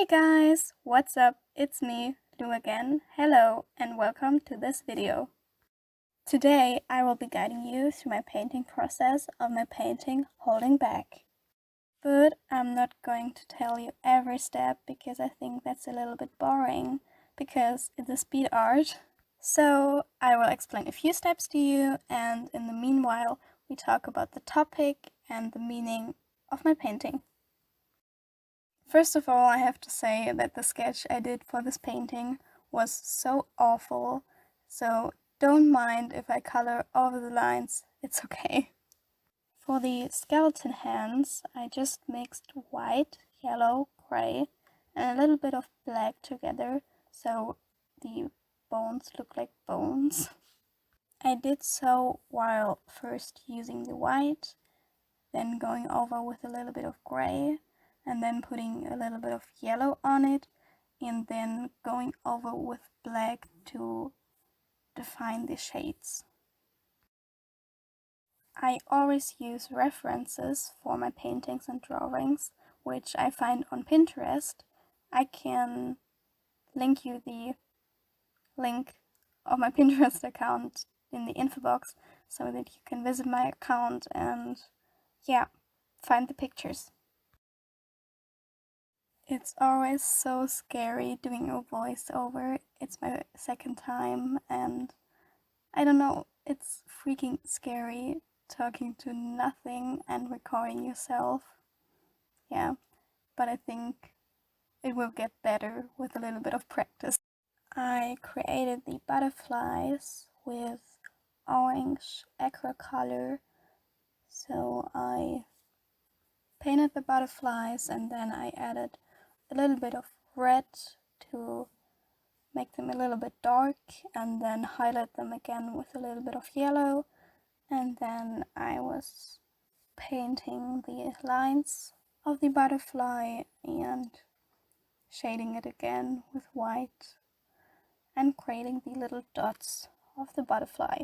Hey guys, what's up? It's me, Lou again. Hello and welcome to this video. Today I will be guiding you through my painting process of my painting Holding Back. But I'm not going to tell you every step because I think that's a little bit boring because it's a speed art. So I will explain a few steps to you, and in the meanwhile we talk about the topic and the meaning of my painting. First of all, I have to say that the sketch I did for this painting was so awful, so don't mind if I color over the lines, it's okay. For the skeleton hands, I just mixed white, yellow, grey and a little bit of black together, so the bones look like bones. I did so while first using the white, then going over with a little bit of grey, and then putting a little bit of yellow on it, and then going over with black to define the shades. I always use references for my paintings and drawings, which I find on Pinterest. I can link you the link of my Pinterest account in the info box so that you can visit my account and find the pictures. It's always so scary doing a voiceover. It's my second time and I don't know, it's freaking scary talking to nothing and recording yourself. Yeah, but I think it will get better with a little bit of practice. I created the butterflies with orange ACRYLCOLor, so I painted the butterflies and then I added a little bit of red to make them a little bit dark and then highlight them again with a little bit of yellow, and then I was painting the lines of the butterfly and shading it again with white and creating the little dots of the butterfly.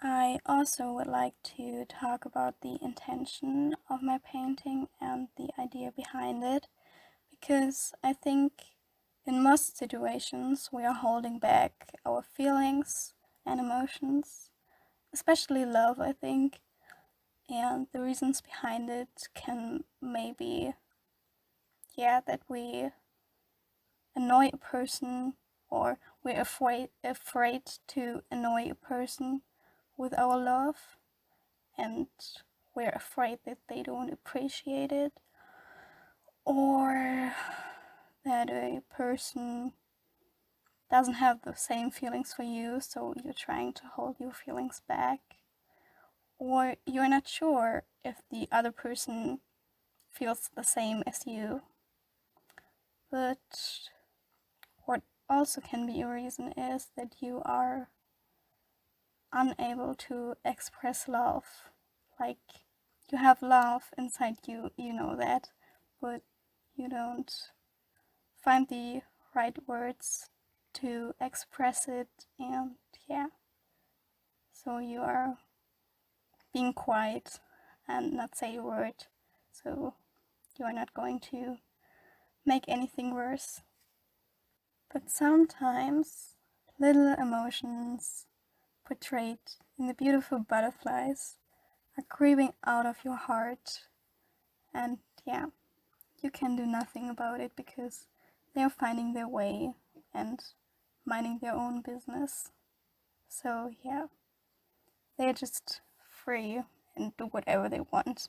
I also would like to talk about the intention of my painting and the idea behind it, because I think in most situations we are holding back our feelings and emotions, especially love, I think, and the reasons behind it can maybe, that we annoy a person, or we're afraid to annoy a person with our love, and we're afraid that they don't appreciate it, or that a person doesn't have the same feelings for you, so you're trying to hold your feelings back, or you're not sure if the other person feels the same as you. But what also can be a reason is that you are unable to express love. Like, you have love inside you, you know that, but you don't find the right words to express it, and so you are being quiet and not say a word, so you are not going to make anything worse. But sometimes little emotions portrayed in the beautiful butterflies are creeping out of your heart, and you can do nothing about it because they are finding their way and minding their own business. So they're just free and do whatever they want.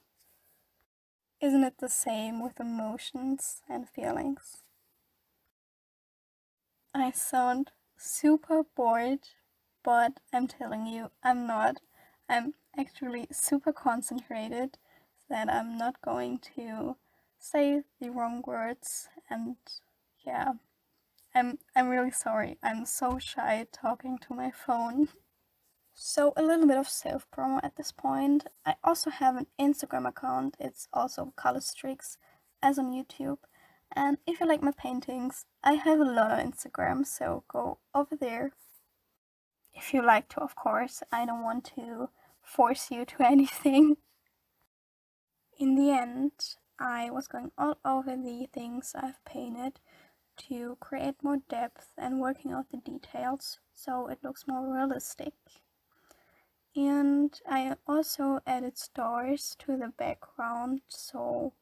Isn't it the same with emotions and feelings? I sound super bored, but I'm telling you, I'm not. I'm actually super concentrated that I'm not going to say the wrong words, and I'm really sorry. I'm so shy talking to my phone. So a little bit of self-promo at this point. I also have an Instagram account. It's also ColorStreaks, as on YouTube. And if you like my paintings, I have a lot on Instagram, so go over there. If you like to, of course. I don't want to force you to anything. In the end, I was going all over the things I've painted to create more depth and working out the details so it looks more realistic. And I also added stars to the background, so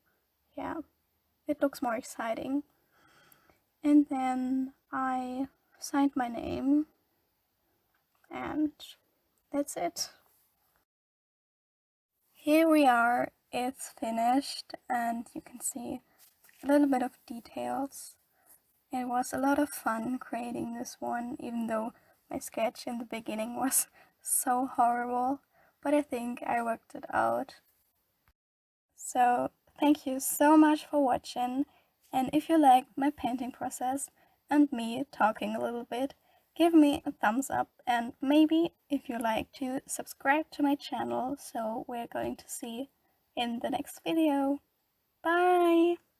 yeah, it looks more exciting. And then I signed my name, and that's it. Here we are, it's finished, and you can see a little bit of details. It was a lot of fun creating this one, even though my sketch in the beginning was so horrible, but I think I worked it out. So thank you so much for watching, and if you liked my painting process and me talking a little bit, give me a thumbs up, and maybe if you like to subscribe to my channel, so we're going to see in the next video. Bye!